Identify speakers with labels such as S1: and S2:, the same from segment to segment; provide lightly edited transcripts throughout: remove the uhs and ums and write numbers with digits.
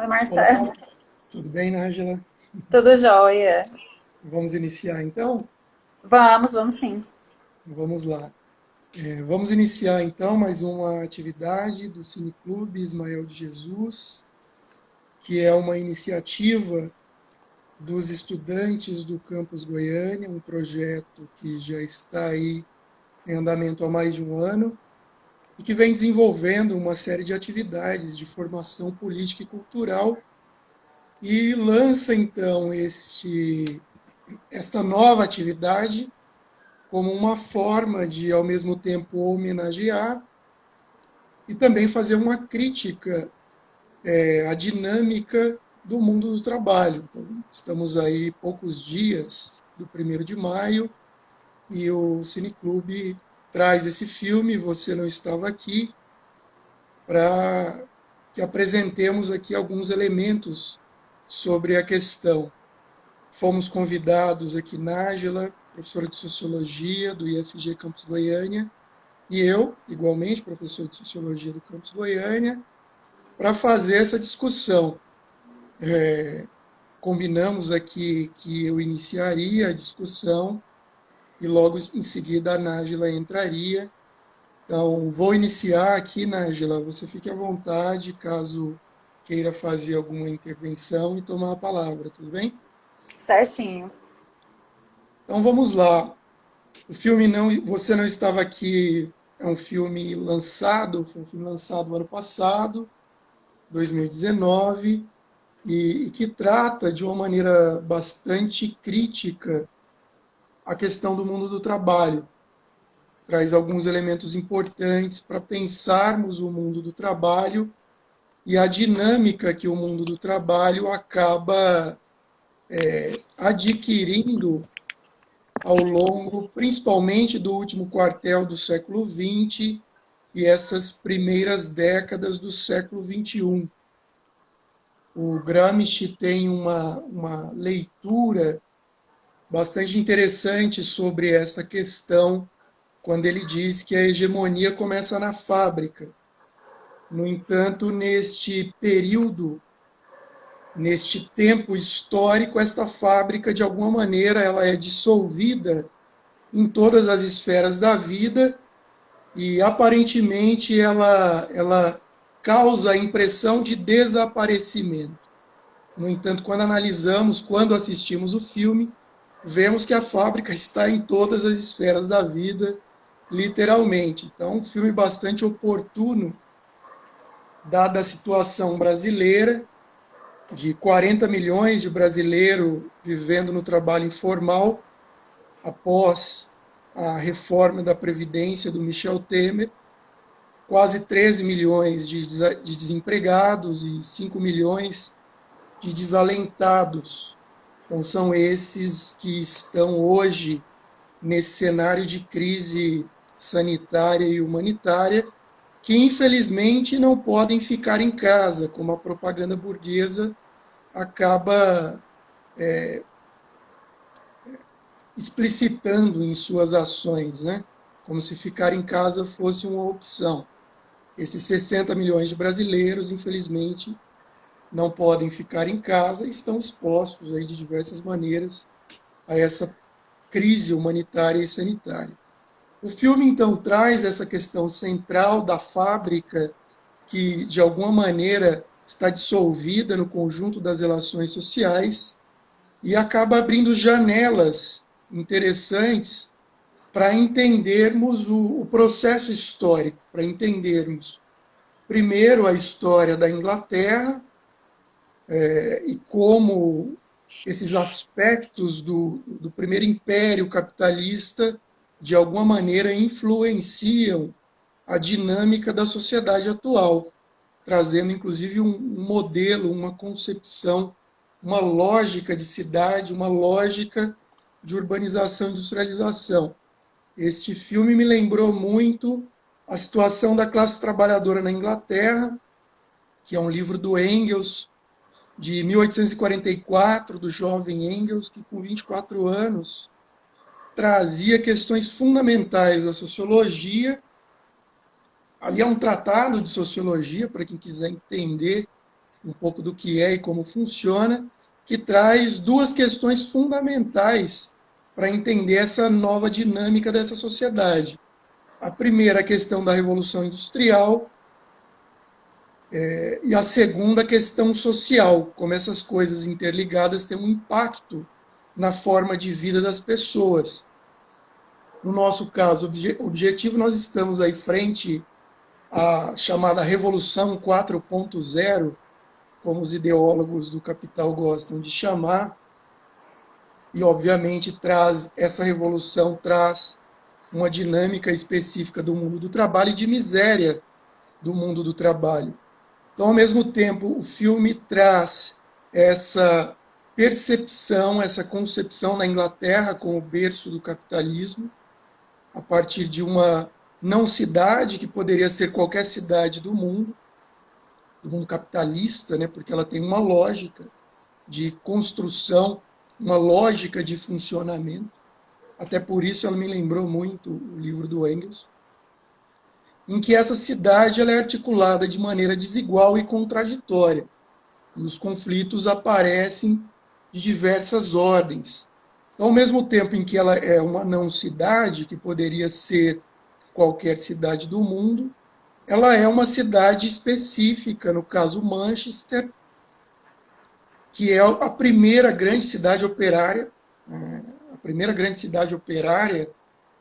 S1: Oi,
S2: Olá,
S1: Marcelo.
S2: tudo bem, Nájila?
S1: Tudo jóia?
S2: Vamos iniciar então?
S1: Vamos sim.
S2: Vamos lá. Vamos iniciar então mais uma atividade do Cineclube Ismael de Jesus, que é uma iniciativa dos estudantes do Campus Goiânia, um projeto que já está aí em andamento há mais de um ano e que vem desenvolvendo uma série de atividades de formação política e cultural e lança então esta nova atividade como uma forma de, ao mesmo tempo, homenagear e também fazer uma crítica à dinâmica do mundo do trabalho. Então, estamos aí poucos dias do 1º de maio e o Cineclube traz esse filme, Você Não Estava Aqui, para que apresentemos aqui alguns elementos sobre a questão. Fomos convidados aqui, Nájila, professora de Sociologia do IFG Campus Goiânia, e eu, igualmente, professor de Sociologia do Campus Goiânia, para fazer essa discussão. Combinamos aqui que eu iniciaria a discussão e logo em seguida a Nájila entraria. Então, vou iniciar aqui, Nájila, você fique à vontade caso queira fazer alguma intervenção e tomar a palavra, tudo bem?
S1: Certinho.
S2: Então, vamos lá. O filme não, Você Não Estava Aqui é um filme lançado, foi um filme lançado ano passado, 2019, e que trata de uma maneira bastante crítica a questão do mundo do trabalho. Traz alguns elementos importantes para pensarmos o mundo do trabalho e a dinâmica que o mundo do trabalho acaba adquirindo ao longo, principalmente do último quartel do século XX e essas primeiras décadas do século XXI. O Gramsci tem uma leitura bastante interessante sobre essa questão, quando ele diz que a hegemonia começa na fábrica. No entanto, neste período, neste tempo histórico, esta fábrica, de alguma maneira, ela é dissolvida em todas as esferas da vida e, aparentemente, ela causa a impressão de desaparecimento. No entanto, quando analisamos, quando assistimos o filme, vemos que a fábrica está em todas as esferas da vida, literalmente. Então, um filme bastante oportuno, dada a situação brasileira, de 40 milhões de brasileiros vivendo no trabalho informal, após a reforma da Previdência do Michel Temer, quase 13 milhões de desempregados e 5 milhões de desalentados. Então, são esses que estão hoje nesse cenário de crise sanitária e humanitária, que infelizmente não podem ficar em casa, como a propaganda burguesa acaba explicitando em suas ações, né? Como se ficar em casa fosse uma opção. Esses 60 milhões de brasileiros, infelizmente, não podem ficar em casa e estão expostos aí de diversas maneiras a essa crise humanitária e sanitária. O filme, então, traz essa questão central da fábrica que, de alguma maneira, está dissolvida no conjunto das relações sociais e acaba abrindo janelas interessantes para entendermos o processo histórico, para entendermos, primeiro, a história da Inglaterra e como esses aspectos do primeiro império capitalista, de alguma maneira, influenciam a dinâmica da sociedade atual, trazendo inclusive um modelo, uma concepção, uma lógica de cidade, uma lógica de urbanização e industrialização. Este filme me lembrou muito a situação da classe trabalhadora na Inglaterra, que é um livro do Engels, de 1844, do jovem Engels, que com 24 anos trazia questões fundamentais da sociologia. Ali é um tratado de sociologia, para quem quiser entender um pouco do que é e como funciona, que traz duas questões fundamentais para entender essa nova dinâmica dessa sociedade. A primeira, a questão da Revolução Industrial, e a segunda, a questão social, como essas coisas interligadas têm um impacto na forma de vida das pessoas. No nosso caso objetivo, nós estamos aí frente à chamada Revolução 4.0, como os ideólogos do capital gostam de chamar, e obviamente essa revolução traz uma dinâmica específica do mundo do trabalho e de miséria do mundo do trabalho. Então, ao mesmo tempo, o filme traz essa percepção, essa concepção na Inglaterra como berço do capitalismo, a partir de uma não cidade, que poderia ser qualquer cidade do mundo capitalista, né, porque ela tem uma lógica de construção, uma lógica de funcionamento. Até por isso ela me lembrou muito o livro do Engels, em que essa cidade ela é articulada de maneira desigual e contraditória. E os conflitos aparecem de diversas ordens. Então, ao mesmo tempo em que ela é uma não-cidade, que poderia ser qualquer cidade do mundo, ela é uma cidade específica, no caso Manchester, que é a primeira grande cidade operária,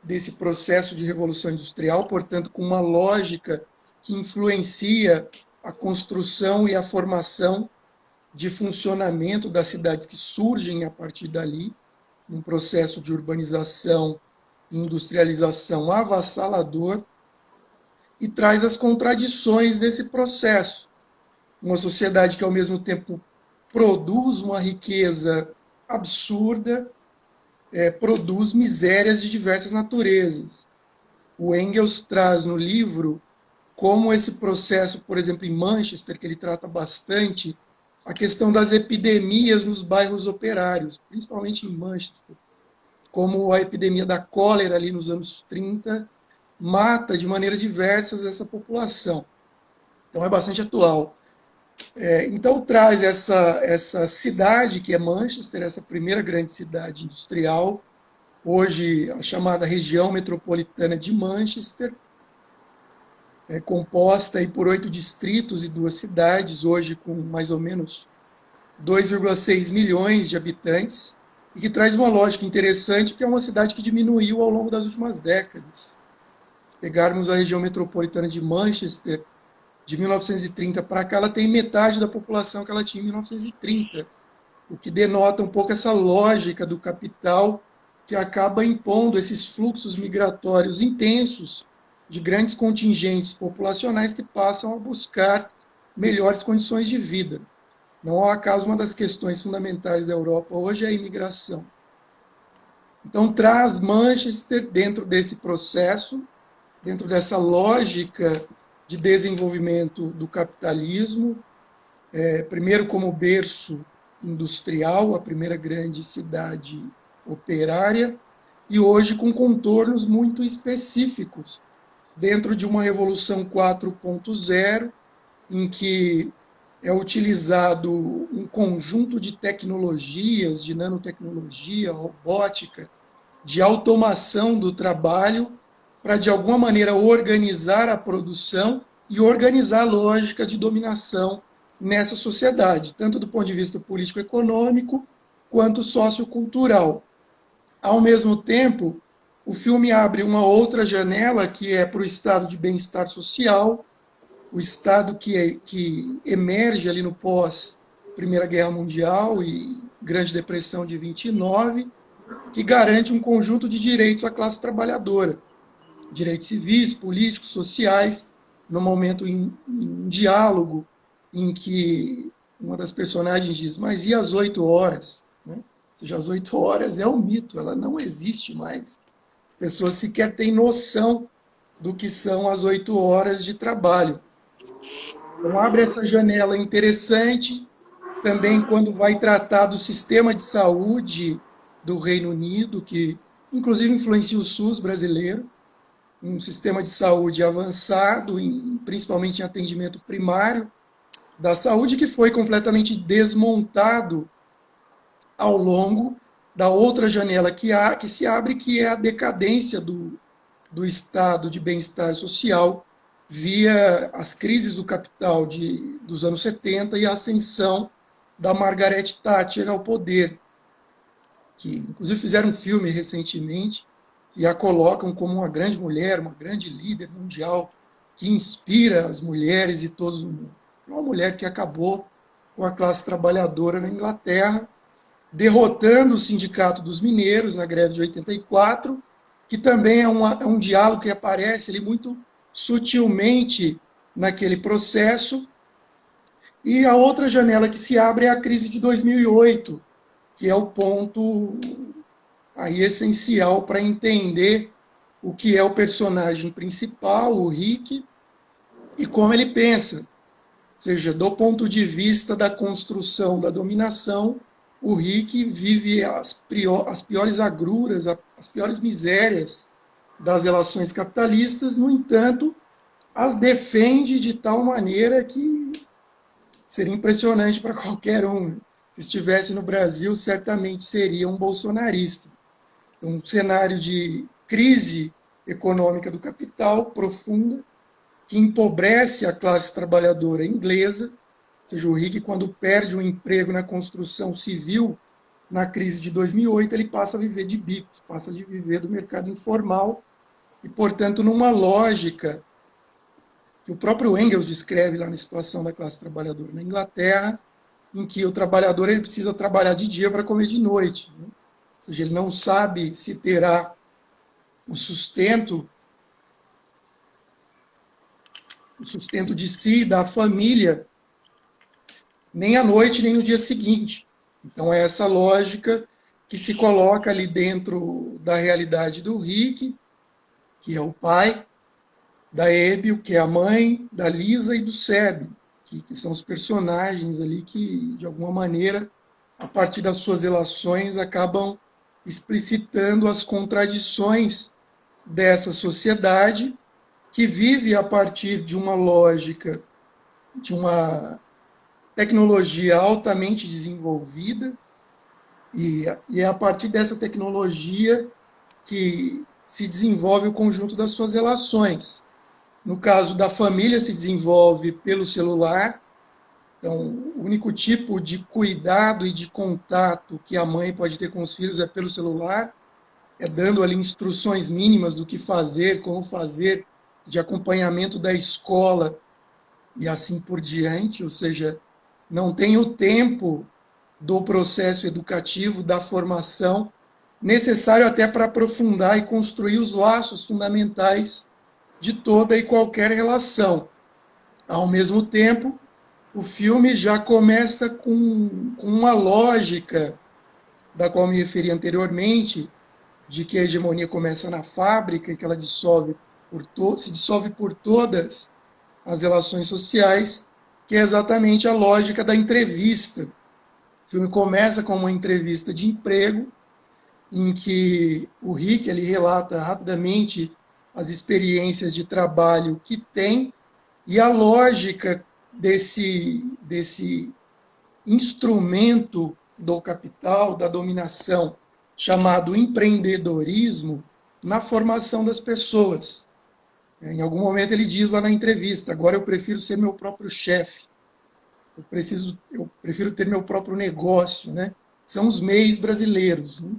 S2: desse processo de revolução industrial, portanto, com uma lógica que influencia a construção e a formação de funcionamento das cidades que surgem a partir dali, num processo de urbanização e industrialização avassalador, e traz as contradições desse processo. Uma sociedade que, ao mesmo tempo, produz uma riqueza absurda, produz misérias de diversas naturezas. O Engels traz no livro como esse processo, por exemplo, em Manchester, que ele trata bastante, a questão das epidemias nos bairros operários, principalmente em Manchester, como a epidemia da cólera ali nos anos 30 mata de maneiras diversas essa população. Então é bastante atual. Então traz essa cidade que é Manchester, essa primeira grande cidade industrial, hoje a chamada região metropolitana de Manchester, composta aí por 8 distritos e 2 cidades, hoje com mais ou menos 2,6 milhões de habitantes, e que traz uma lógica interessante, porque é uma cidade que diminuiu ao longo das últimas décadas. Se pegarmos a região metropolitana de Manchester, de 1930 para cá, ela tem metade da população que ela tinha em 1930, o que denota um pouco essa lógica do capital que acaba impondo esses fluxos migratórios intensos de grandes contingentes populacionais que passam a buscar melhores condições de vida. Não ao acaso, uma das questões fundamentais da Europa hoje é a imigração. Então, traz Manchester dentro desse processo, dentro dessa lógica de desenvolvimento do capitalismo, primeiro como berço industrial, a primeira grande cidade operária, e hoje com contornos muito específicos, dentro de uma revolução 4.0, em que é utilizado um conjunto de tecnologias, de nanotecnologia, robótica, de automação do trabalho, para, de alguma maneira, organizar a produção e organizar a lógica de dominação nessa sociedade, tanto do ponto de vista político-econômico quanto sociocultural. Ao mesmo tempo, o filme abre uma outra janela, que é para o estado de bem-estar social, o estado que emerge ali no pós-Primeira Guerra Mundial e Grande Depressão de 29, que garante um conjunto de direitos à classe trabalhadora, direitos civis, políticos, sociais, no momento em diálogo, em que uma das personagens diz, mas e as 8 horas? Né? Ou seja, as 8 horas é um mito, ela não existe mais. As pessoas sequer têm noção do que são as 8 horas de trabalho. Então, abre essa janela interessante, também quando vai tratar do sistema de saúde do Reino Unido, que inclusive influencia o SUS brasileiro, um sistema de saúde avançado, principalmente em atendimento primário, da saúde, que foi completamente desmontado ao longo da outra janela que se abre, que é a decadência do estado de bem-estar social via as crises do capital dos anos 70 e a ascensão da Margaret Thatcher ao poder, que inclusive fizeram um filme recentemente e a colocam como uma grande mulher, uma grande líder mundial que inspira as mulheres e todos o mundo. Uma mulher que acabou com a classe trabalhadora na Inglaterra, derrotando o Sindicato dos Mineiros na greve de 84, que também é um diálogo que aparece ali muito sutilmente naquele processo. E a outra janela que se abre é a crise de 2008, que é o ponto aí essencial para entender o que é o personagem principal, o Rick, e como ele pensa. Ou seja, do ponto de vista da construção da dominação, o Rick vive as piores agruras, as piores misérias das relações capitalistas, no entanto, as defende de tal maneira que seria impressionante para qualquer um. Se estivesse no Brasil, certamente seria um bolsonarista. Então, um cenário de crise econômica do capital profunda, que empobrece a classe trabalhadora inglesa. Ou seja, o Rick, quando perde um emprego na construção civil, na crise de 2008, ele passa a viver de bicos, passa a viver do mercado informal, e, portanto, numa lógica que o próprio Engels descreve lá na situação da classe trabalhadora na Inglaterra, em que o trabalhador ele precisa trabalhar de dia para comer de noite. Né? Ou seja, ele não sabe se terá o sustento de si, da família, nem à noite, nem no dia seguinte. Então, é essa lógica que se coloca ali dentro da realidade do Rick, que é o pai, da Ebio, que é a mãe, da Lisa e do Seb, que são os personagens ali que, de alguma maneira, a partir das suas relações, acabam explicitando as contradições dessa sociedade que vive a partir de uma lógica, de uma tecnologia altamente desenvolvida, e é a partir dessa tecnologia que se desenvolve o conjunto das suas relações. No caso da família, se desenvolve pelo celular. Então, o único tipo de cuidado e de contato que a mãe pode ter com os filhos é pelo celular, é dando ali instruções mínimas do que fazer, como fazer, de acompanhamento da escola e assim por diante. Ou seja, não tem o tempo do processo educativo, da formação, necessário até para aprofundar e construir os laços fundamentais de toda e qualquer relação. Ao mesmo tempo, o filme já começa com uma lógica, da qual me referi anteriormente, de que a hegemonia começa na fábrica e que ela se dissolve por todas as relações sociais, que é exatamente a lógica da entrevista. O filme começa com uma entrevista de emprego, em que o Rick ele relata rapidamente as experiências de trabalho que tem e a lógica desse instrumento do capital, da dominação, chamado empreendedorismo, na formação das pessoas. Em algum momento ele diz lá na entrevista: agora eu prefiro ser meu próprio chefe, eu prefiro ter meu próprio negócio. Né? São os MEIs brasileiros, né?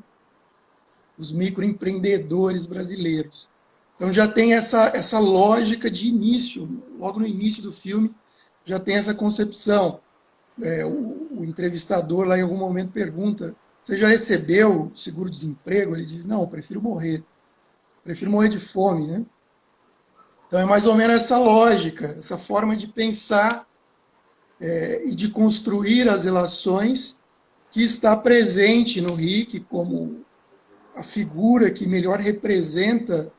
S2: Os microempreendedores brasileiros. Então já tem essa lógica de início, logo no início do filme, já tem essa concepção. O entrevistador lá em algum momento pergunta: você já recebeu seguro-desemprego? Ele diz: não, prefiro morrer de fome. Né? Então é mais ou menos essa lógica, essa forma de pensar e de construir as relações que está presente no Rick como a figura que melhor representa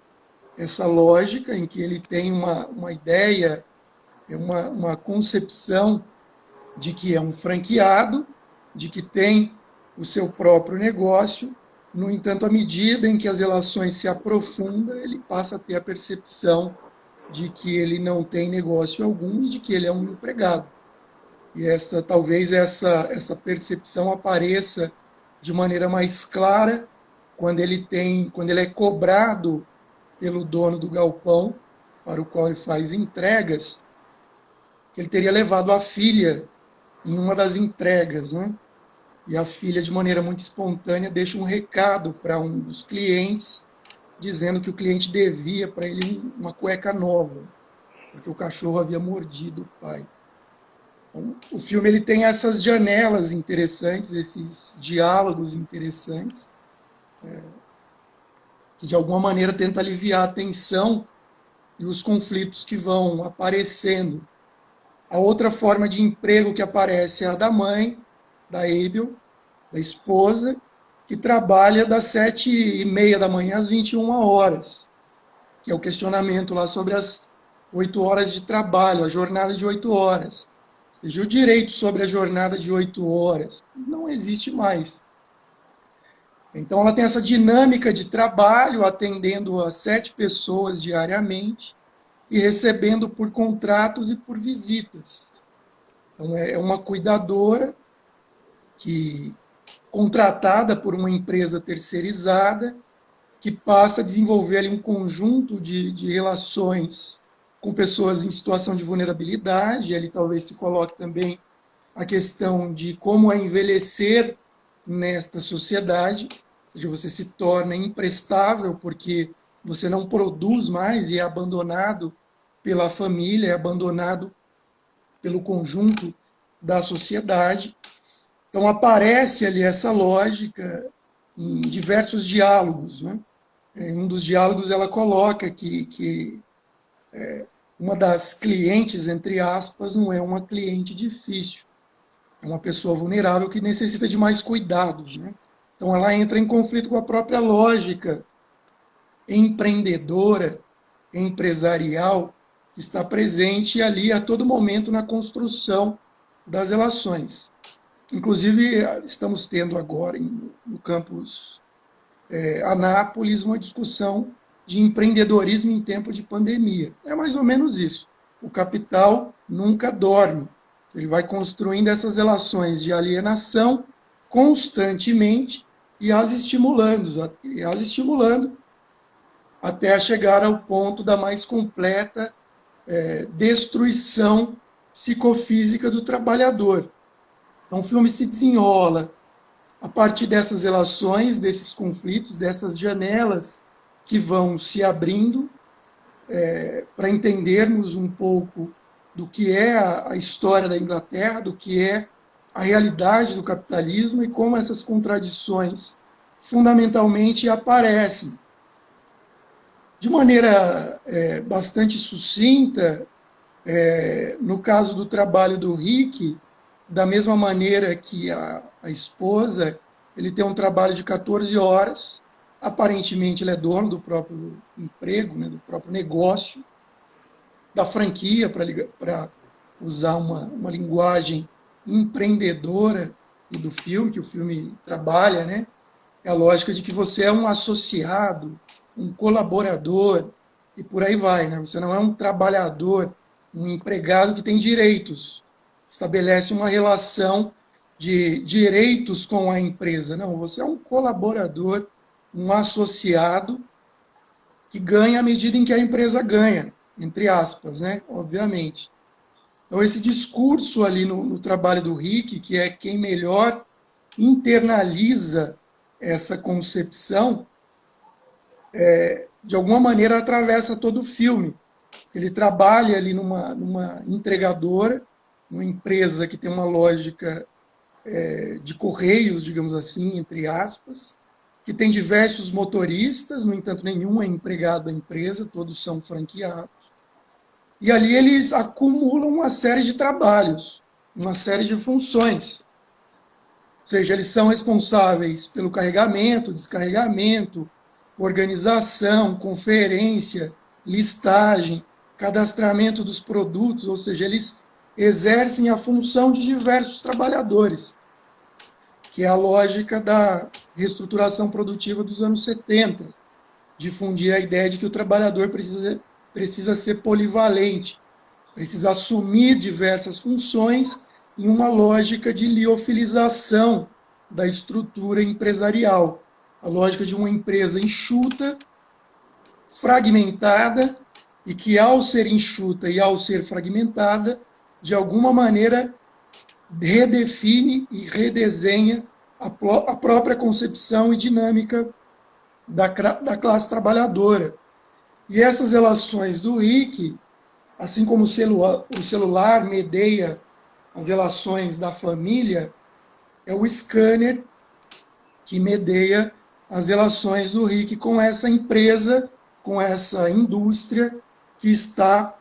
S2: essa lógica, em que ele tem uma ideia, uma concepção de que é um franqueado, de que tem o seu próprio negócio. No entanto, à medida em que as relações se aprofundam, ele passa a ter a percepção de que ele não tem negócio algum e de que ele é um empregado. E talvez essa percepção apareça de maneira mais clara quando ele é cobrado pelo dono do galpão para o qual ele faz entregas, que ele teria levado a filha em uma das entregas, né? E a filha, de maneira muito espontânea, deixa um recado para um dos clientes, dizendo que o cliente devia para ele uma cueca nova, porque o cachorro havia mordido o pai. Então, o filme ele tem essas janelas interessantes, esses diálogos interessantes, que de alguma maneira tenta aliviar a tensão e os conflitos que vão aparecendo. A outra forma de emprego que aparece é a da mãe, da Abel, da esposa, que trabalha das 7h30 da manhã às 21 horas, que é o questionamento lá sobre as 8 horas de trabalho, a jornada de 8 horas. Ou seja, o direito sobre a jornada de 8 horas não existe mais. Então, ela tem essa dinâmica de trabalho, atendendo a 7 pessoas diariamente e recebendo por contratos e por visitas. Então, é uma cuidadora que contratada por uma empresa terceirizada, que passa a desenvolver ali um conjunto de relações com pessoas em situação de vulnerabilidade. Ali talvez se coloque também a questão de como é envelhecer nesta sociedade, ou seja, você se torna imprestável porque você não produz mais e é abandonado pela família, é abandonado pelo conjunto da sociedade. Então aparece ali essa lógica em diversos diálogos, né? Em um dos diálogos ela coloca que uma das clientes, entre aspas, não é uma cliente difícil, é uma pessoa vulnerável que necessita de mais cuidados, né? Então ela entra em conflito com a própria lógica empreendedora, empresarial, que está presente ali a todo momento na construção das relações. Inclusive, estamos tendo agora no campus Anápolis uma discussão de empreendedorismo em tempo de pandemia. É mais ou menos isso. O capital nunca dorme. Ele vai construindo essas relações de alienação constantemente e as estimulando até chegar ao ponto da mais completa destruição psicofísica do trabalhador. Então, o filme se desenrola a partir dessas relações, desses conflitos, dessas janelas que vão se abrindo para entendermos um pouco do que é a história da Inglaterra, do que é a realidade do capitalismo e como essas contradições fundamentalmente aparecem. De maneira bastante sucinta, no caso do trabalho do Rick, da mesma maneira que a esposa, ele tem um trabalho de 14 horas, aparentemente ele é dono do próprio emprego, né, do próprio negócio, da franquia, para usar uma linguagem empreendedora e do filme, que o filme trabalha, né? É a lógica de que você é um associado, um colaborador, e por aí vai, né? Você não é um trabalhador, um empregado que tem direitos, estabelece uma relação de direitos com a empresa. Não, você é um colaborador, um associado, que ganha à medida em que a empresa ganha, entre aspas, né? Obviamente. Então, esse discurso ali no trabalho do Rick, que é quem melhor internaliza essa concepção, de alguma maneira atravessa todo o filme. Ele trabalha ali numa entregadora, uma empresa que tem uma lógica de correios, digamos assim, entre aspas, que tem diversos motoristas, no entanto, nenhum é empregado da empresa, todos são franqueados. E ali eles acumulam uma série de trabalhos, uma série de funções. Ou seja, eles são responsáveis pelo carregamento, descarregamento, organização, conferência, listagem, cadastramento dos produtos, ou seja, eles exercem a função de diversos trabalhadores, que é a lógica da reestruturação produtiva dos anos 70, difundir a ideia de que o trabalhador precisa ser polivalente, precisa assumir diversas funções em uma lógica de liofilização da estrutura empresarial, a lógica de uma empresa enxuta, fragmentada, e que, ao ser enxuta e ao ser fragmentada, de alguma maneira redefine e redesenha a própria concepção e dinâmica da classe trabalhadora. E essas relações do Rick, assim como o celular medeia as relações da família, é o scanner que medeia as relações do Rick com essa empresa, com essa indústria que está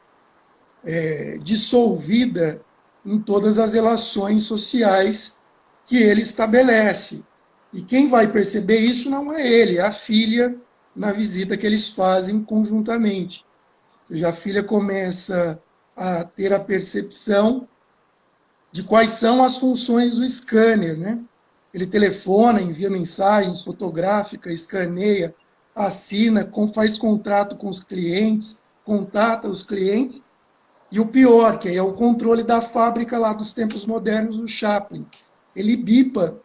S2: dissolvida em todas as relações sociais que ele estabelece. E quem vai perceber isso não é ele, é a filha, na visita que eles fazem conjuntamente. Ou seja, a filha começa a ter a percepção de quais são as funções do scanner, né? Ele telefona, envia mensagens, fotografica, escaneia, assina, faz contrato com os clientes, contata os clientes, e o pior, que é o controle da fábrica lá dos tempos modernos do Chaplin. Ele bipa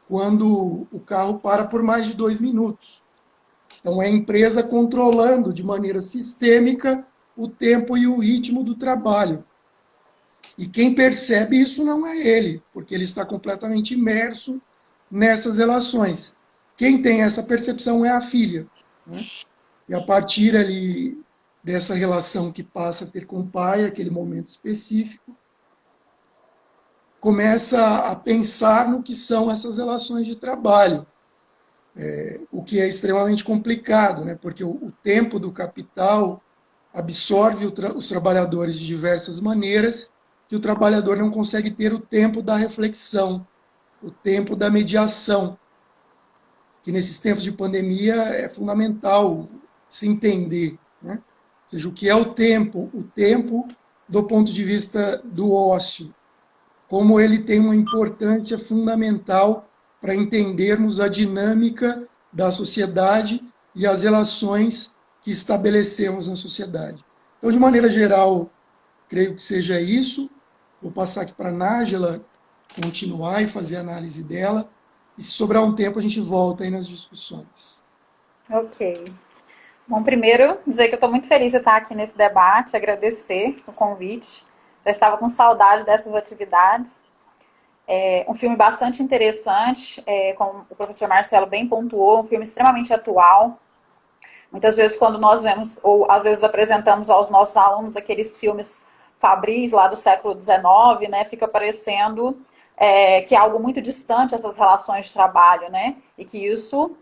S2: quando o carro para por mais de 2 minutos. Então, é a empresa controlando de maneira sistêmica o tempo e o ritmo do trabalho. E quem percebe isso não é ele, porque ele está completamente imerso nessas relações. Quem tem essa percepção é a filha, né? E a partir ali dessa relação que passa a ter com o pai, aquele momento específico, começa a pensar no que são essas relações de trabalho, o que é extremamente complicado, né? Porque o tempo do capital absorve os trabalhadores de diversas maneiras, que o trabalhador não consegue ter o tempo da reflexão, o tempo da mediação, que nesses tempos de pandemia é fundamental se entender, né? Ou seja, o que é o tempo do ponto de vista do ócio, como ele tem uma importância fundamental para entendermos a dinâmica da sociedade e as relações que estabelecemos na sociedade. Então, de maneira geral, creio que seja isso. Vou passar aqui para a Nájila continuar e fazer a análise dela. E se sobrar um tempo, a gente volta aí nas discussões.
S1: Ok. Bom, primeiro, dizer que eu estou muito feliz de estar aqui nesse debate, agradecer o convite. Já estava com saudade dessas atividades. É um filme bastante interessante, como o professor Marcelo bem pontuou, um filme extremamente atual. Muitas vezes, quando nós vemos, ou às vezes apresentamos aos nossos alunos aqueles filmes Fabris, lá do século XIX, né, fica parecendo que é algo muito distante essas relações de trabalho, né, e que isso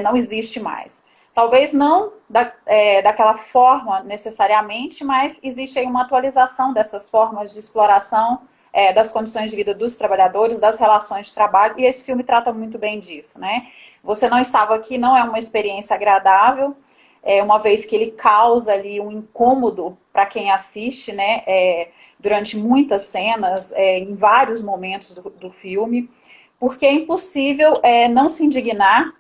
S1: não existe mais. Talvez não daquela forma necessariamente, mas existe aí uma atualização dessas formas de exploração das condições de vida dos trabalhadores, das relações de trabalho, e esse filme trata muito bem disso, né? Você não estava aqui, não é uma experiência agradável, uma vez que ele causa ali um incômodo para quem assiste, né? Durante muitas cenas, em vários momentos do filme, porque é impossível não se indignar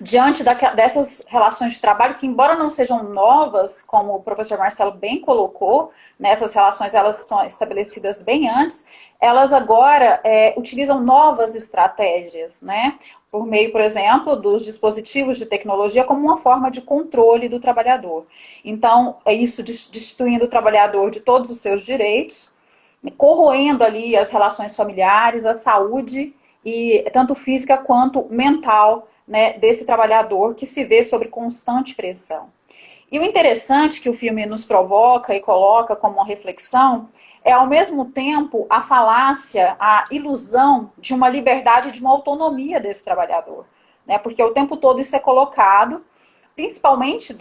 S1: diante dessas relações de trabalho, que embora não sejam novas, como o professor Marcelo bem colocou, nessas relações elas estão estabelecidas bem antes, elas agora utilizam novas estratégias, né? Por meio, por exemplo, dos dispositivos de tecnologia como uma forma de controle do trabalhador. Então, é isso destituindo o trabalhador de todos os seus direitos, corroendo ali as relações familiares, a saúde, e tanto física quanto mental, né, desse trabalhador que se vê sob constante pressão. E o interessante que o filme nos provoca e coloca como uma reflexão é, ao mesmo tempo, a falácia, a ilusão de uma liberdade, de uma autonomia desse trabalhador, né? Porque o tempo todo isso é colocado, principalmente,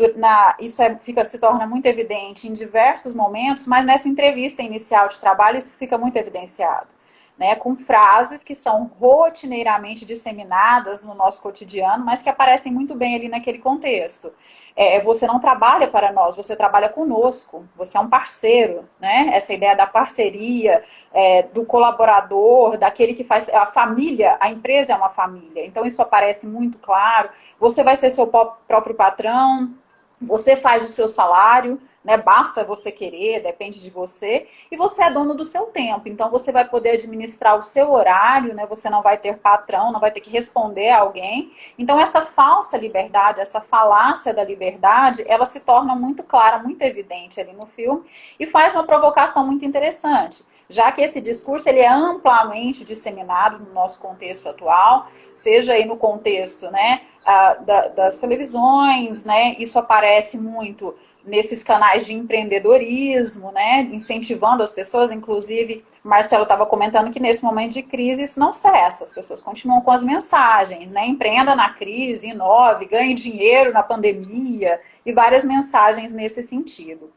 S1: isso se torna muito evidente em diversos momentos, mas nessa entrevista inicial de trabalho isso fica muito evidenciado, né, com frases que são rotineiramente disseminadas no nosso cotidiano, mas que aparecem muito bem ali naquele contexto. Você não trabalha para nós, você trabalha conosco, você é um parceiro, né? Essa ideia da parceria, do colaborador, daquele que faz a família, a empresa é uma família, então isso aparece muito claro. Você vai ser seu próprio patrão, você faz o seu salário, né? Basta você querer, depende de você, e você é dono do seu tempo, então você vai poder administrar o seu horário, né? Você não vai ter patrão, não vai ter que responder a alguém. Então essa falsa liberdade, essa falácia da liberdade, ela se torna muito clara, muito evidente ali no filme, e faz uma provocação muito interessante, já que esse discurso ele é amplamente disseminado no nosso contexto atual, seja aí no contexto, né, das televisões, né, isso aparece muito nesses canais de empreendedorismo, né, incentivando as pessoas, inclusive, Marcelo estava comentando que nesse momento de crise isso não cessa, as pessoas continuam com as mensagens, né, empreenda na crise, inove, ganhe dinheiro na pandemia, e várias mensagens nesse sentido.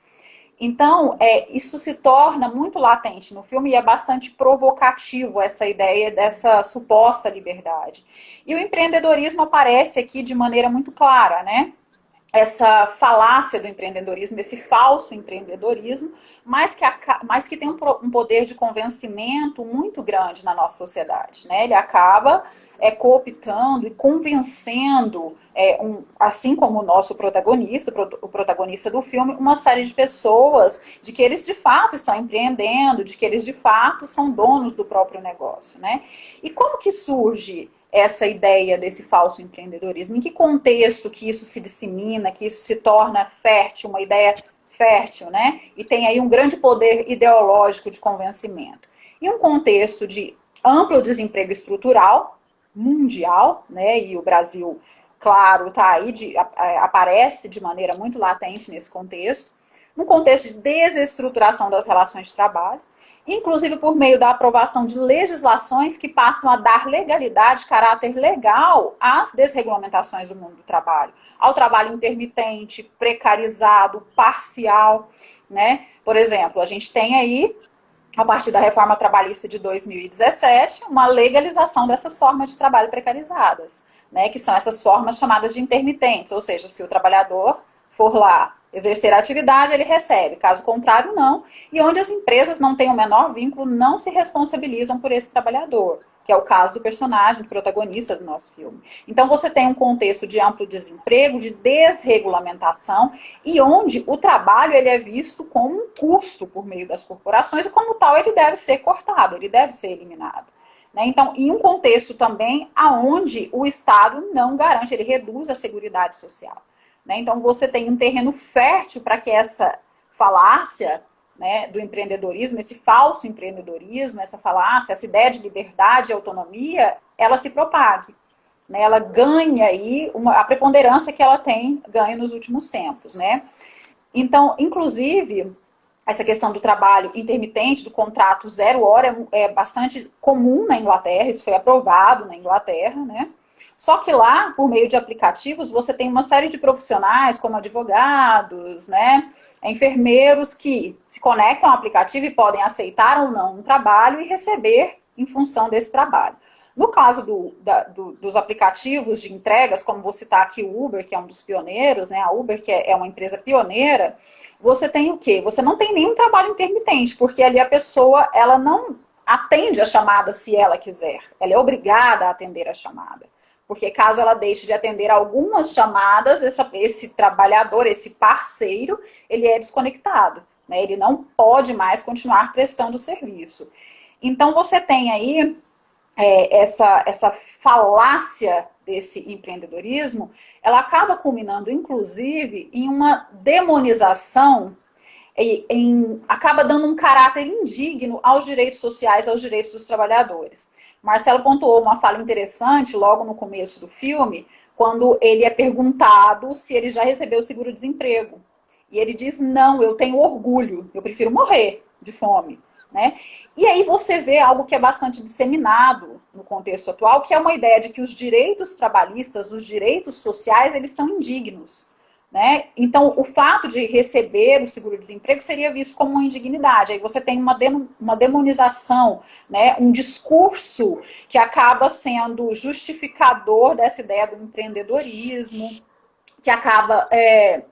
S1: Então, isso se torna muito latente no filme e é bastante provocativo essa ideia dessa suposta liberdade. E o empreendedorismo aparece aqui de maneira muito clara, né? Essa falácia do empreendedorismo, esse falso empreendedorismo, mas que tem um poder de convencimento muito grande na nossa sociedade, né? Ele acaba cooptando e convencendo, assim como o nosso protagonista, o protagonista do filme, uma série de pessoas de que eles de fato estão empreendendo, de que eles de fato são donos do próprio negócio, né? E como que surge essa ideia desse falso empreendedorismo? Em que contexto que isso se dissemina, que isso se torna fértil, uma ideia fértil, né? E tem aí um grande poder ideológico de convencimento. Em um contexto de amplo desemprego estrutural, mundial, né? E o Brasil, claro, tá aí, aparece de maneira muito latente nesse contexto, num contexto de desestruturação das relações de trabalho, inclusive por meio da aprovação de legislações que passam a dar legalidade, caráter legal às desregulamentações do mundo do trabalho, ao trabalho intermitente, precarizado, parcial, né? Por exemplo, a gente tem aí, a partir da reforma trabalhista de 2017, uma legalização dessas formas de trabalho precarizadas, né? Que são essas formas chamadas de intermitentes, ou seja, se o trabalhador for lá exercer a atividade, ele recebe, caso contrário, não. E onde as empresas não têm o menor vínculo, não se responsabilizam por esse trabalhador, que é o caso do personagem, do protagonista do nosso filme. Então você tem um contexto de amplo desemprego, de desregulamentação, e onde o trabalho ele é visto como um custo por meio das corporações, e como tal ele deve ser cortado, ele deve ser eliminado. Então, em um contexto também onde o Estado não garante, ele reduz a seguridade social. Então, você tem um terreno fértil para que essa falácia, né, do empreendedorismo, esse falso empreendedorismo, essa falácia, essa ideia de liberdade e autonomia, ela se propague. Né, ela ganha aí a preponderância que ela tem ganho nos últimos tempos. Né? Então, inclusive, essa questão do trabalho intermitente, do contrato 0 hora, é bastante comum na Inglaterra, isso foi aprovado na Inglaterra, né? Só que lá, por meio de aplicativos, você tem uma série de profissionais, como advogados, né, enfermeiros, que se conectam ao aplicativo e podem aceitar ou não um trabalho e receber em função desse trabalho. No caso dos aplicativos de entregas, como vou citar aqui o Uber, que é um dos pioneiros, né, a Uber, que é uma empresa pioneira, você tem o quê? Você não tem nenhum trabalho intermitente, porque ali a pessoa, ela não atende a chamada se ela quiser, ela é obrigada a atender a chamada. Porque caso ela deixe de atender algumas chamadas, esse trabalhador, esse parceiro, ele é desconectado. Né? Ele não pode mais continuar prestando o serviço. Então, você tem aí essa falácia desse empreendedorismo, ela acaba culminando, inclusive, em uma demonização, acaba dando um caráter indigno aos direitos sociais, aos direitos dos trabalhadores. Marcelo pontuou uma fala interessante logo no começo do filme, quando ele é perguntado se ele já recebeu o seguro-desemprego. E ele diz, não, eu tenho orgulho, eu prefiro morrer de fome. Né? E aí você vê algo que é bastante disseminado no contexto atual, que é uma ideia de que os direitos trabalhistas, os direitos sociais, eles são indignos. Né? Então, o fato de receber o seguro-desemprego seria visto como uma indignidade. Aí você tem uma demonização, né? Um discurso que acaba sendo justificador dessa ideia do empreendedorismo, que acaba,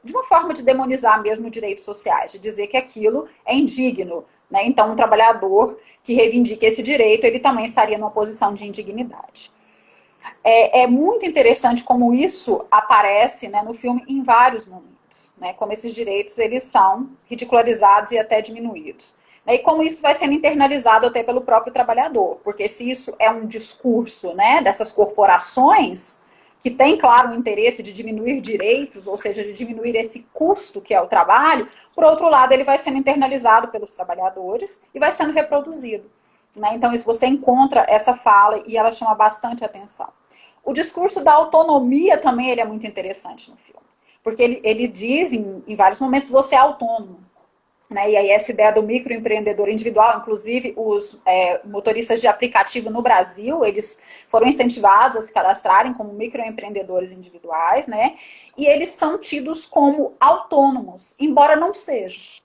S1: de uma forma de demonizar mesmo direitos sociais, de dizer que aquilo é indigno. Né? Então, um trabalhador que reivindica esse direito, ele também estaria numa posição de indignidade. É muito interessante como isso aparece, né, no filme em vários momentos. direitos, né? Como esses direitos eles são ridicularizados e até diminuídos. E como isso vai sendo internalizado até pelo próprio trabalhador, porque se isso é um discurso, né, dessas corporações, que tem, claro, o interesse de diminuir direitos, ou seja, de diminuir esse custo que é o trabalho, por outro lado, ele vai sendo internalizado pelos trabalhadores e vai sendo reproduzido. Né? Então, isso você encontra essa fala e ela chama bastante atenção. O discurso da autonomia também ele é muito interessante no filme, porque ele diz em vários momentos, você é autônomo. Né? E aí essa ideia do microempreendedor individual, inclusive os motoristas de aplicativo no Brasil, eles foram incentivados a se cadastrarem como microempreendedores individuais, né? E eles são tidos como autônomos, embora não sejam.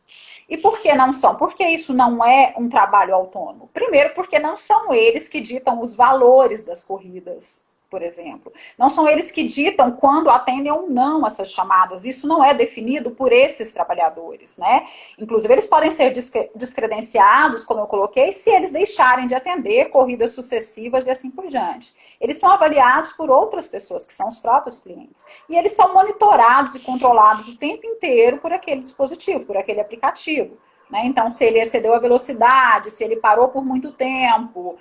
S1: E por que não são? Porque isso não é um trabalho autônomo. Primeiro, porque não são eles que ditam os valores das corridas, por exemplo. Não são eles que ditam quando atendem ou não essas chamadas. Isso não é definido por esses trabalhadores, né? Inclusive, eles podem ser descredenciados, como eu coloquei, se eles deixarem de atender corridas sucessivas e assim por diante. Eles são avaliados por outras pessoas, que são os próprios clientes. E eles são monitorados e controlados o tempo inteiro por aquele dispositivo, por aquele aplicativo. Né? Então, se ele excedeu a velocidade, se ele parou por muito tempo,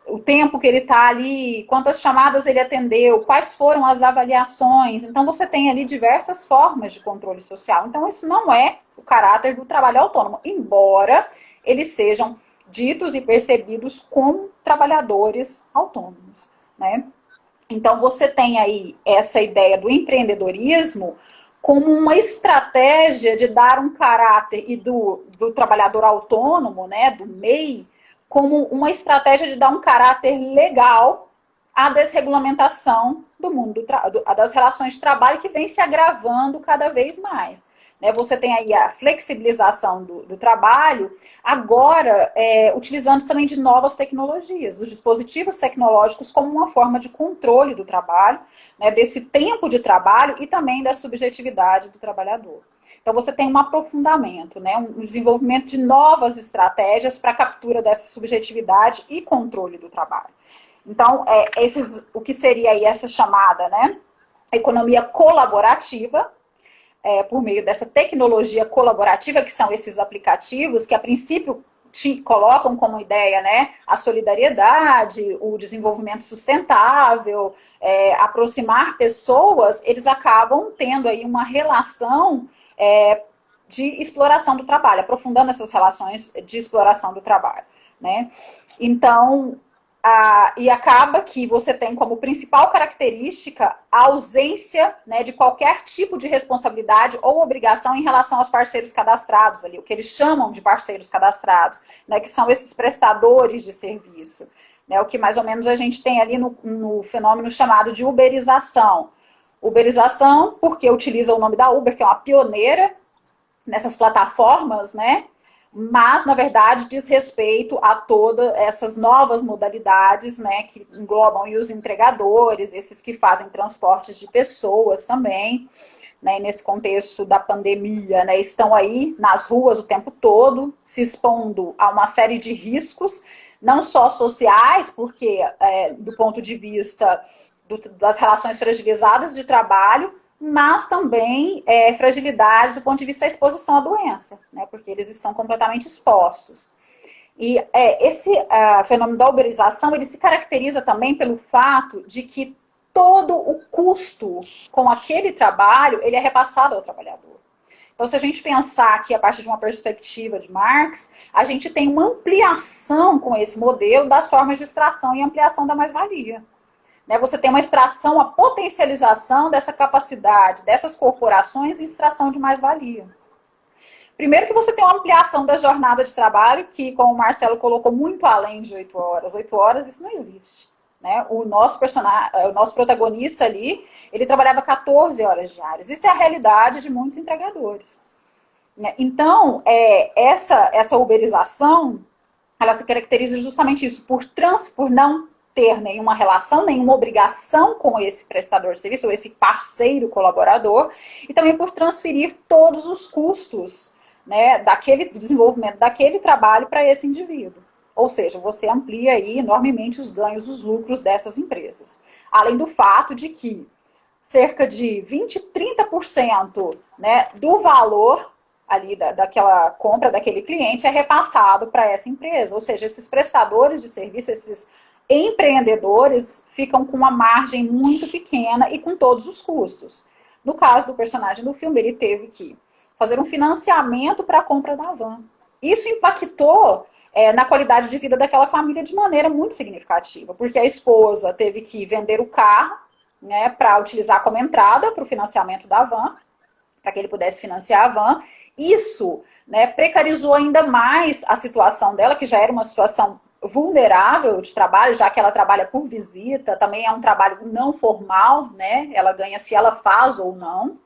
S1: o tempo que ele está ali, quantas chamadas ele atendeu, quais foram as avaliações. Então, você tem ali diversas formas de controle social. Então, isso não é o caráter do trabalho autônomo, embora eles sejam ditos e percebidos como trabalhadores autônomos, né? Então, você tem aí essa ideia do empreendedorismo como uma estratégia de dar um caráter, e do trabalhador autônomo, né, do MEI, como uma estratégia de dar um caráter legal à desregulamentação do mundo das relações de trabalho, que vem se agravando cada vez mais. Né? Você tem aí a flexibilização do trabalho, agora utilizando também de novas tecnologias, dos dispositivos tecnológicos como uma forma de controle do trabalho, né, desse tempo de trabalho e também da subjetividade do trabalhador. Então, você tem um aprofundamento, né, um desenvolvimento de novas estratégias para a captura dessa subjetividade e controle do trabalho. Então, o que seria aí essa chamada, né, economia colaborativa, por meio dessa tecnologia colaborativa, que são esses aplicativos, que a princípio colocam como ideia, né, a solidariedade, o desenvolvimento sustentável, aproximar pessoas, eles acabam tendo aí uma relação de exploração do trabalho, aprofundando essas relações de exploração do trabalho, né? Então, e acaba que você tem como principal característica a ausência, né, de qualquer tipo de responsabilidade ou obrigação em relação aos parceiros cadastrados ali, o que eles chamam de parceiros cadastrados, né, que são esses prestadores de serviço, né, o que mais ou menos a gente tem ali no fenômeno chamado de uberização. Uberização, porque utiliza o nome da Uber, que é uma pioneira nessas plataformas, né? Mas, na verdade, diz respeito a todas essas novas modalidades, né? Que englobam e os entregadores, esses que fazem transportes de pessoas também, né? E nesse contexto da pandemia, né? Estão aí nas ruas o tempo todo, se expondo a uma série de riscos, não só sociais, porque do ponto de vista das relações fragilizadas de trabalho, mas também fragilidade do ponto de vista da exposição à doença, né, porque eles estão completamente expostos. E esse fenômeno da uberização, ele se caracteriza também pelo fato de que todo o custo com aquele trabalho, ele é repassado ao trabalhador. Então, se a gente pensar aqui a partir de uma perspectiva de Marx, a gente tem uma ampliação com esse modelo das formas de extração e ampliação da mais-valia. Você tem uma extração, a potencialização dessa capacidade dessas corporações em extração de mais-valia. Primeiro que você tem uma ampliação da jornada de trabalho, que, como o Marcelo colocou, muito além de 8 horas. 8 horas, isso não existe. Né? O nosso protagonista ali, ele trabalhava 14 horas diárias. Isso é a realidade de muitos entregadores. Então, essa uberização, ela se caracteriza justamente isso, por não ter nenhuma relação, nenhuma obrigação com esse prestador de serviço, ou esse parceiro colaborador, e também por transferir todos os custos, né, daquele desenvolvimento daquele trabalho para esse indivíduo. Ou seja, você amplia aí enormemente os ganhos, os lucros dessas empresas. Além do fato de que cerca de 20, 30%, né, do valor ali daquela compra daquele cliente é repassado para essa empresa. Ou seja, esses prestadores de serviço, esses empreendedores ficam com uma margem muito pequena e com todos os custos. No caso do personagem do filme, ele teve que fazer um financiamento para a compra da van. Isso impactou na qualidade de vida daquela família de maneira muito significativa, porque a esposa teve que vender o carro, né, para utilizar como entrada para o financiamento da van, para que ele pudesse financiar a van. Isso, né, precarizou ainda mais a situação dela, que já era uma situação vulnerável de trabalho, já que ela trabalha por visita, também é um trabalho não formal, né? Ela ganha se ela faz ou não.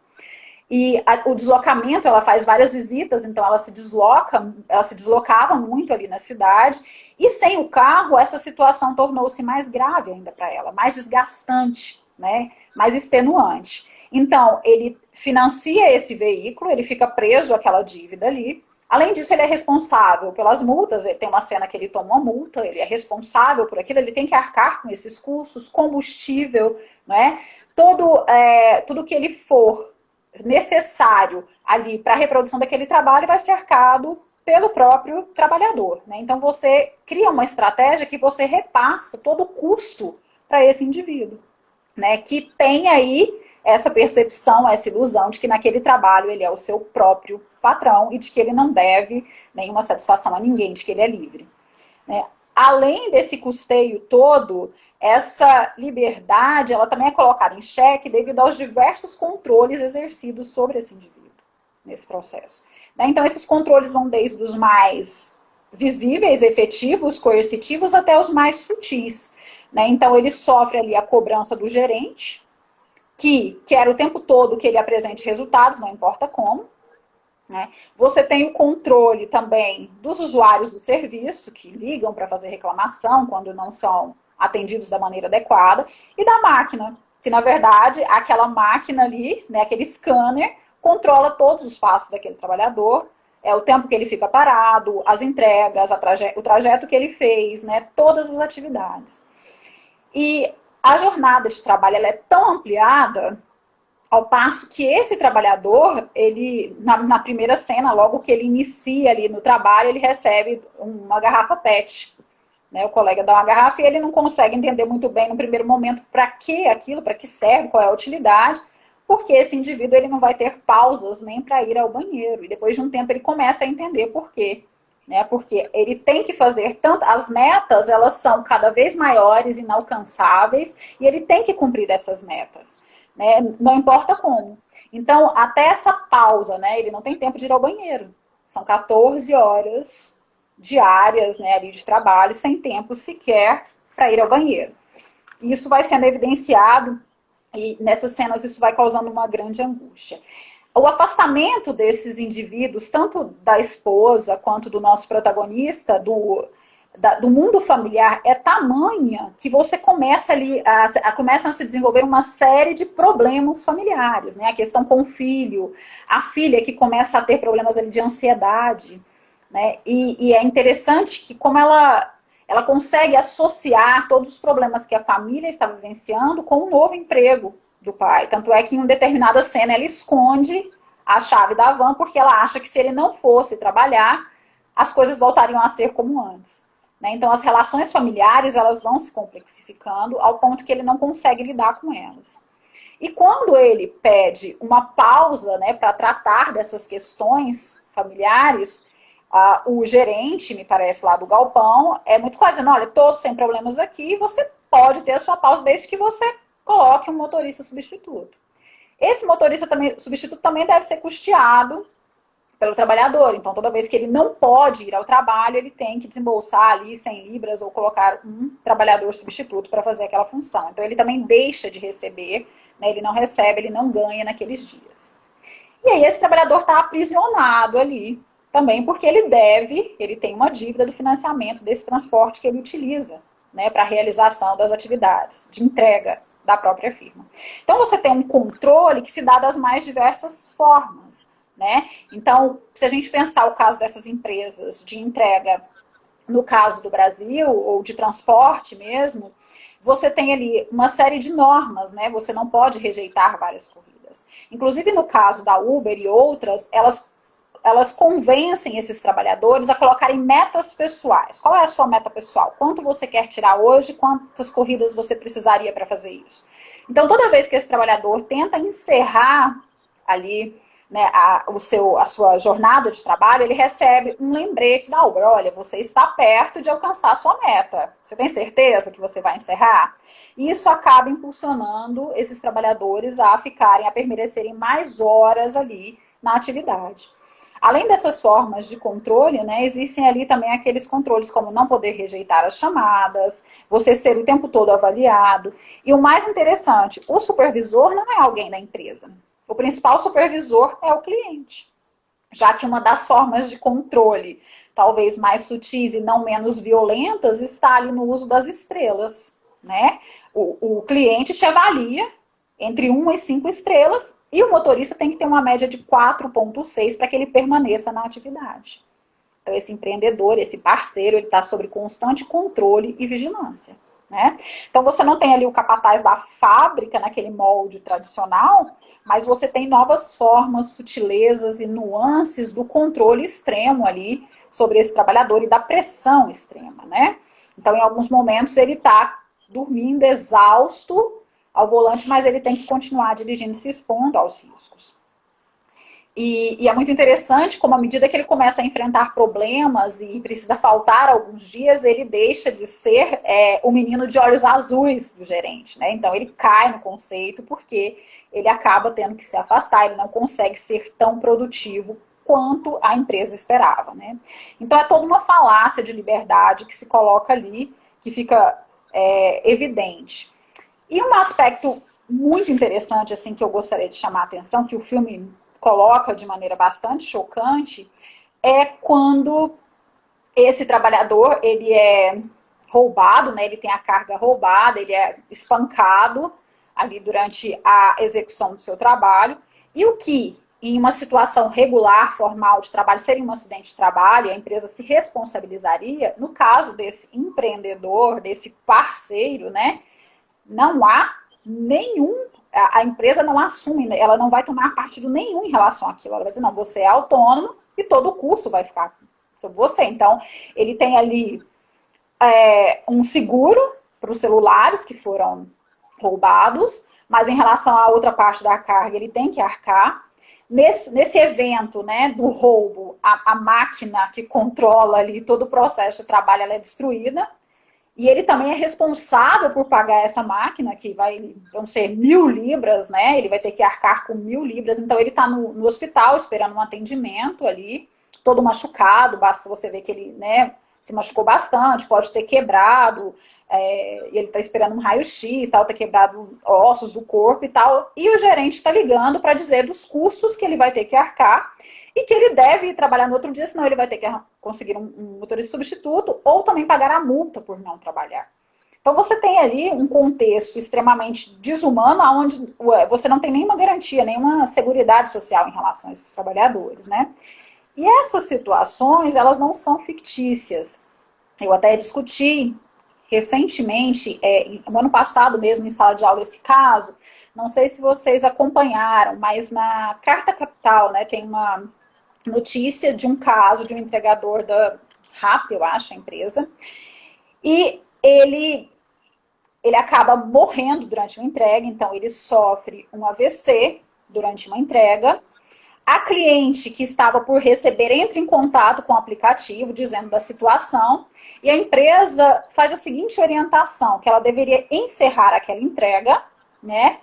S1: E o deslocamento, ela faz várias visitas, então ela se deslocava muito ali na cidade, e sem o carro, essa situação tornou-se mais grave ainda para ela, mais desgastante, né? Mais extenuante. Então, ele financia esse veículo, ele fica preso àquela dívida ali. Além disso, ele é responsável pelas multas, tem uma cena que ele toma uma multa, ele é responsável por aquilo, ele tem que arcar com esses custos, combustível, né? Tudo que ele for necessário ali para a reprodução daquele trabalho vai ser arcado pelo próprio trabalhador, né? Então você cria uma estratégia que você repassa todo o custo para esse indivíduo, né? Que tem aí essa percepção, essa ilusão de que naquele trabalho ele é o seu próprio patrão e de que ele não deve nenhuma satisfação a ninguém, de que ele é livre, né? Além desse custeio todo, essa liberdade ela também é colocada em xeque devido aos diversos controles exercidos sobre esse indivíduo nesse processo, né? Então, esses controles vão desde os mais visíveis, efetivos, coercitivos, até os mais sutis, né? Então, ele sofre ali a cobrança do gerente, que quer o tempo todo que ele apresente resultados, não importa como, né? Você tem o controle também dos usuários do serviço, que ligam para fazer reclamação quando não são atendidos da maneira adequada, e da máquina, que na verdade aquela máquina ali, né, aquele scanner, controla todos os passos daquele trabalhador, o tempo que ele fica parado, as entregas, o trajeto que ele fez, né, todas as atividades. E a jornada de trabalho ela é tão ampliada, ao passo que esse trabalhador, ele, na primeira cena, logo que ele inicia ali no trabalho, ele recebe uma garrafa PET. Né? O colega dá uma garrafa e ele não consegue entender muito bem no primeiro momento para que aquilo, para que serve, qual é a utilidade, porque esse indivíduo ele não vai ter pausas nem para ir ao banheiro. E depois de um tempo ele começa a entender por quê. Né? Porque ele tem que fazer tanto. As metas elas são cada vez maiores, inalcançáveis, e ele tem que cumprir essas metas. Né? Não importa como. Então, até essa pausa, né? Ele não tem tempo de ir ao banheiro. São 14 horas diárias, né, ali de trabalho, sem tempo sequer para ir ao banheiro. Isso vai sendo evidenciado e nessas cenas isso vai causando uma grande angústia. O afastamento desses indivíduos, tanto da esposa quanto do nosso protagonista, do mundo familiar, é tamanha que você começa ali começam a se desenvolver uma série de problemas familiares, né? A questão com o filho, a filha que começa a ter problemas ali de ansiedade, né? E é interessante que como ela consegue associar todos os problemas que a família está vivenciando com o novo emprego do pai. Tanto é que em uma determinada cena ela esconde a chave da van porque ela acha que se ele não fosse trabalhar, as coisas voltariam a ser como antes. Né? Então as relações familiares elas vão se complexificando ao ponto que ele não consegue lidar com elas. E quando ele pede uma pausa, né, para tratar dessas questões familiares, o gerente, me parece, lá do galpão, é muito claro, dizendo, olha, todos têm problemas aqui, você pode ter a sua pausa desde que você coloque um motorista substituto. Esse motorista substituto também deve ser custeado pelo trabalhador. Então, toda vez que ele não pode ir ao trabalho, ele tem que desembolsar ali 100 libras ou colocar um trabalhador substituto para fazer aquela função. Então, ele também deixa de receber, né? Ele não recebe, ele não ganha naqueles dias. E aí, esse trabalhador está aprisionado ali, também porque ele tem uma dívida do financiamento desse transporte que ele utiliza, né, para a realização das atividades de entrega da própria firma. Então, você tem um controle que se dá das mais diversas formas, né? Então, se a gente pensar o caso dessas empresas de entrega, no caso do Brasil, ou de transporte mesmo, você tem ali uma série de normas, né? Você não pode rejeitar várias corridas. Inclusive, no caso da Uber e outras, elas convencem esses trabalhadores a colocarem metas pessoais. Qual é a sua meta pessoal? Quanto você quer tirar hoje? Quantas corridas você precisaria para fazer isso? Então, toda vez que esse trabalhador tenta encerrar ali, né, a sua jornada de trabalho, ele recebe um lembrete da Uber. Olha, você está perto de alcançar a sua meta. Você tem certeza que você vai encerrar? E isso acaba impulsionando esses trabalhadores a permanecerem mais horas ali na atividade. Além dessas formas de controle, né, existem ali também aqueles controles como não poder rejeitar as chamadas, você ser o tempo todo avaliado. E o mais interessante, o supervisor não é alguém da empresa. O principal supervisor é o cliente. Já que uma das formas de controle, talvez mais sutis e não menos violentas, está ali no uso das estrelas, né? O cliente te avalia entre 1 e 5 estrelas e o motorista tem que ter uma média de 4,6 para que ele permaneça na atividade. Então, esse empreendedor, esse parceiro, ele está sob constante controle e vigilância. Né? Então, você não tem ali o capataz da fábrica naquele molde tradicional, mas você tem novas formas, sutilezas e nuances do controle extremo ali sobre esse trabalhador e da pressão extrema. Né? Então, em alguns momentos, ele está dormindo exausto ao volante, mas ele tem que continuar dirigindo, se expondo aos riscos. E é muito interessante como, à medida que ele começa a enfrentar problemas e precisa faltar alguns dias, ele deixa de ser o menino de olhos azuis do gerente. Né? Então, ele cai no conceito porque ele acaba tendo que se afastar, ele não consegue ser tão produtivo quanto a empresa esperava. Né? Então, é toda uma falácia de liberdade que se coloca ali, que fica evidente. E um aspecto muito interessante, assim, que eu gostaria de chamar a atenção, que o filme coloca de maneira bastante chocante, é quando esse trabalhador, ele é roubado, né, ele tem a carga roubada, ele é espancado ali durante a execução do seu trabalho, e o que, em uma situação regular, formal de trabalho, seria um acidente de trabalho, a empresa se responsabilizaria, no caso desse empreendedor, desse parceiro, né, não há nenhum, a empresa não assume, ela não vai tomar partido nenhum em relação àquilo. Ela vai dizer, não, você é autônomo e todo o custo vai ficar sobre você. Então, ele tem ali um seguro para os celulares que foram roubados, mas em relação à outra parte da carga, ele tem que arcar. Nesse evento, né, do roubo, a máquina que controla ali todo o processo de trabalho, ela é destruída. E ele também é responsável por pagar essa máquina, que vão ser 1.000 libras, né? Ele vai ter que arcar com 1.000 libras. Então, ele está no hospital esperando um atendimento ali, todo machucado. Basta você ver que ele, né, se machucou bastante, pode ter quebrado. E ele está esperando um raio-x, tal, ter quebrado ossos do corpo e tal. E o gerente está ligando para dizer dos custos que ele vai ter que arcar e que ele deve ir trabalhar no outro dia, senão ele vai ter que conseguir um motorista substituto ou também pagar a multa por não trabalhar. Então você tem ali um contexto extremamente desumano, onde você não tem nenhuma garantia, nenhuma seguridade social em relação a esses trabalhadores, né? E essas situações, elas não são fictícias. Eu até discuti recentemente, no ano passado mesmo, em sala de aula, esse caso. Não sei se vocês acompanharam, mas na Carta Capital, né, tem uma notícia de um caso de um entregador da RAP, eu acho, a empresa, e ele acaba morrendo durante uma entrega, então ele sofre um AVC durante uma entrega. A cliente que estava por receber entra em contato com o aplicativo dizendo da situação e a empresa faz a seguinte orientação, que ela deveria encerrar aquela entrega, né,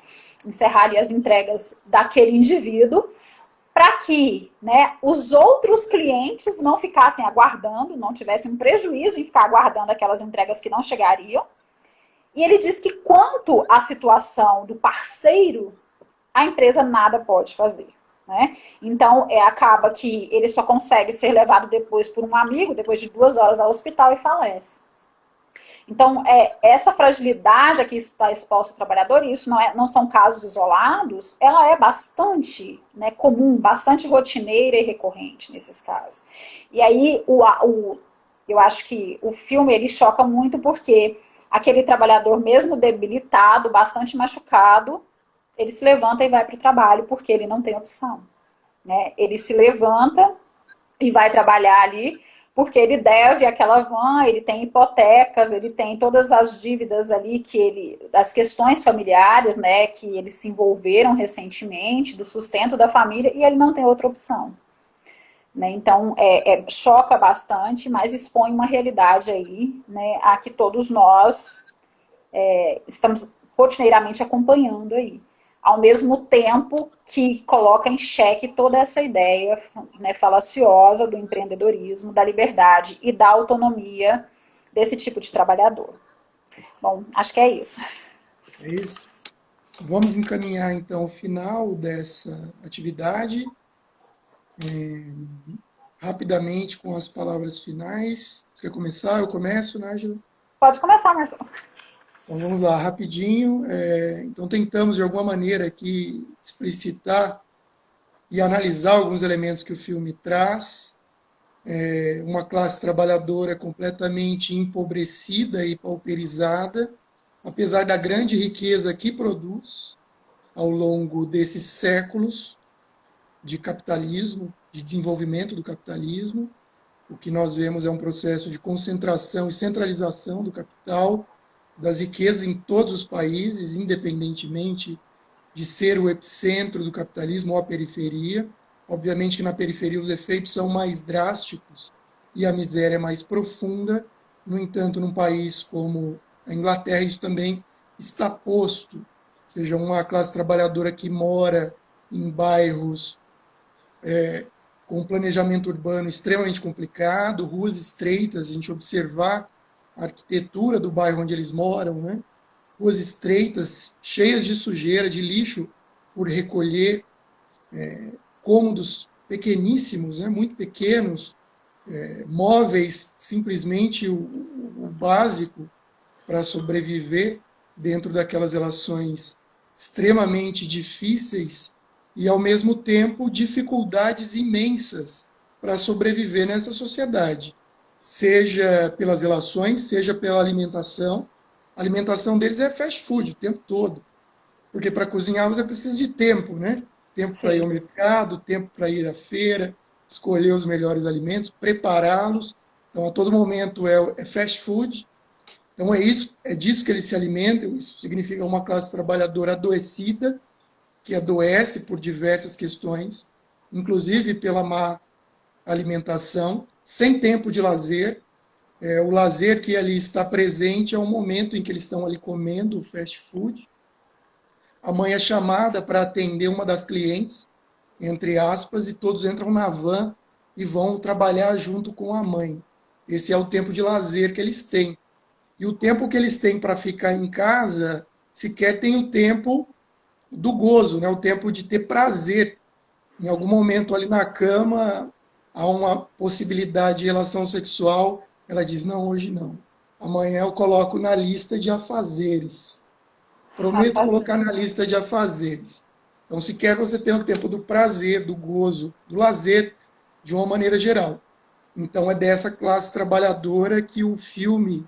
S1: encerrar ali as entregas daquele indivíduo, para que, né, os outros clientes não ficassem aguardando, não tivessem um prejuízo em ficar aguardando aquelas entregas que não chegariam. E ele diz que quanto à situação do parceiro, a empresa nada pode fazer. Né? Então, acaba que ele só consegue ser levado depois por um amigo, depois de 2 horas ao hospital e falece. Então, essa fragilidade a que está exposto o trabalhador, e isso não são casos isolados, ela é bastante, né, comum, bastante rotineira e recorrente nesses casos. E aí, eu acho que o filme ele choca muito porque aquele trabalhador, mesmo debilitado, bastante machucado, ele se levanta e vai para o trabalho, porque ele não tem opção, né? Ele se levanta e vai trabalhar ali, porque ele deve aquela van, ele tem hipotecas, ele tem todas as dívidas ali das questões familiares, né, que eles se envolveram recentemente, do sustento da família, e ele não tem outra opção. Né? Então, choca bastante, mas expõe uma realidade aí, né, a que todos nós estamos rotineiramente acompanhando aí. Ao mesmo tempo que coloca em xeque toda essa ideia, né, falaciosa do empreendedorismo, da liberdade e da autonomia desse tipo de trabalhador. Bom, acho que é isso.
S2: É isso. Vamos encaminhar, então, o final dessa atividade. Rapidamente, com as palavras finais. Você quer começar? Eu começo, Nájila?
S1: Pode começar, Marcelo.
S2: Então, vamos lá, rapidinho. Então, tentamos, de alguma maneira, aqui explicitar e analisar alguns elementos que o filme traz. Uma classe trabalhadora completamente empobrecida e pauperizada, apesar da grande riqueza que produz ao longo desses séculos de capitalismo, de desenvolvimento do capitalismo. O que nós vemos é um processo de concentração e centralização do capital, das riquezas em todos os países, independentemente de ser o epicentro do capitalismo ou a periferia. Obviamente que na periferia os efeitos são mais drásticos e a miséria é mais profunda. No entanto, num país como a Inglaterra, isso também está posto. Ou seja, uma classe trabalhadora que mora em bairros com um planejamento urbano extremamente complicado, ruas estreitas, a gente observar a arquitetura do bairro onde eles moram, né? Ruas estreitas, cheias de sujeira, de lixo por recolher, cômodos pequeníssimos, né? Muito pequenos, móveis, simplesmente o básico para sobreviver dentro daquelas relações extremamente difíceis e, ao mesmo tempo, dificuldades imensas para sobreviver nessa sociedade, seja pelas relações, seja pela alimentação. A alimentação deles é fast food o tempo todo, porque para cozinhar você precisa de tempo, né? Tempo para ir ao mercado, tempo para ir à feira, escolher os melhores alimentos, prepará-los. Então, a todo momento é fast food. Então, é disso que eles se alimentam. Isso significa uma classe trabalhadora adoecida, que adoece por diversas questões, inclusive pela má alimentação, sem tempo de lazer. O lazer que ali está presente é o momento em que eles estão ali comendo o fast food. A mãe é chamada para atender uma das clientes, entre aspas, e todos entram na van e vão trabalhar junto com a mãe. Esse é o tempo de lazer que eles têm. E o tempo que eles têm para ficar em casa, sequer tem o tempo do gozo, né? O tempo de ter prazer. Em algum momento ali na cama, há uma possibilidade de relação sexual, ela diz, não, hoje não. Amanhã eu coloco na lista de afazeres. Prometo colocar na lista de afazeres. Então, sequer você tem o tempo do prazer, do gozo, do lazer, de uma maneira geral. Então, é dessa classe trabalhadora que o filme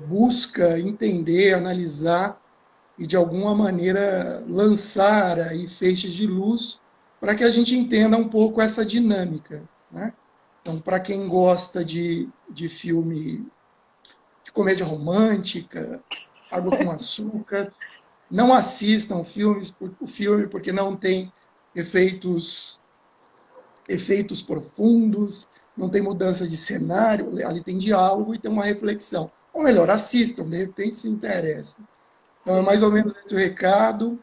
S2: busca entender, analisar e, de alguma maneira, lançar aí feixes de luz para que a gente entenda um pouco essa dinâmica. Né? Então, para quem gosta de filme de comédia romântica, Água com Açúcar, não assistam o filme porque não tem efeitos profundos, não tem mudança de cenário, ali tem diálogo e tem uma reflexão. Ou melhor, assistam, de repente se interessem. Então, é mais ou menos esse o recado.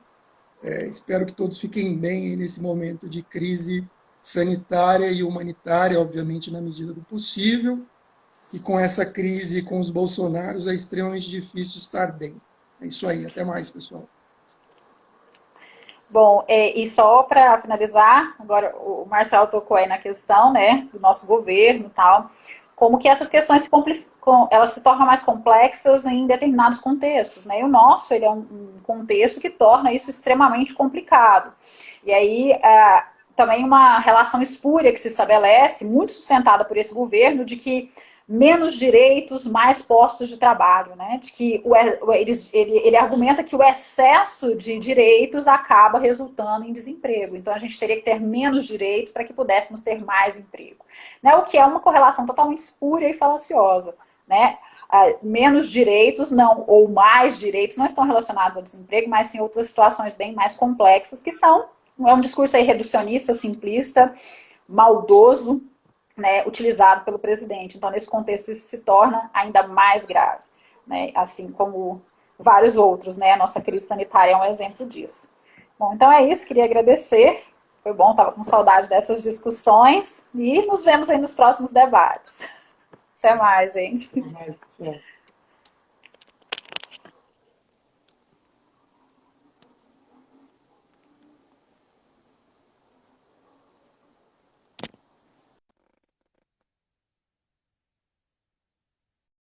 S2: Espero que todos fiquem bem nesse momento de crise sanitária e humanitária, obviamente, na medida do possível. E com essa crise, com os bolsonaros, é extremamente difícil estar bem. É isso aí. Até mais, pessoal.
S1: Bom, e só para finalizar, agora o Marcelo tocou aí na questão, né, do nosso governo e tal, como que essas questões elas se tornam mais complexas em determinados contextos, né? E o nosso, ele é um contexto que torna isso extremamente complicado. E aí, também uma relação espúria que se estabelece, muito sustentada por esse governo, de que menos direitos, mais postos de trabalho, né? De que ele argumenta que o excesso de direitos acaba resultando em desemprego. Então, a gente teria que ter menos direitos para que pudéssemos ter mais emprego. Né? O que é uma correlação totalmente espúria e falaciosa, né? Menos direitos não, ou mais direitos não estão relacionados ao desemprego, mas sim outras situações bem mais complexas, que são, é um discurso aí reducionista, simplista, maldoso, né, utilizado pelo presidente. Então, nesse contexto, isso se torna ainda mais grave, né, assim como vários outros, né, a nossa crise sanitária é um exemplo disso. Bom, então é isso, queria agradecer, foi bom, estava com saudade dessas discussões, e nos vemos aí nos próximos debates. Até mais, gente.
S2: Até mais, pessoal.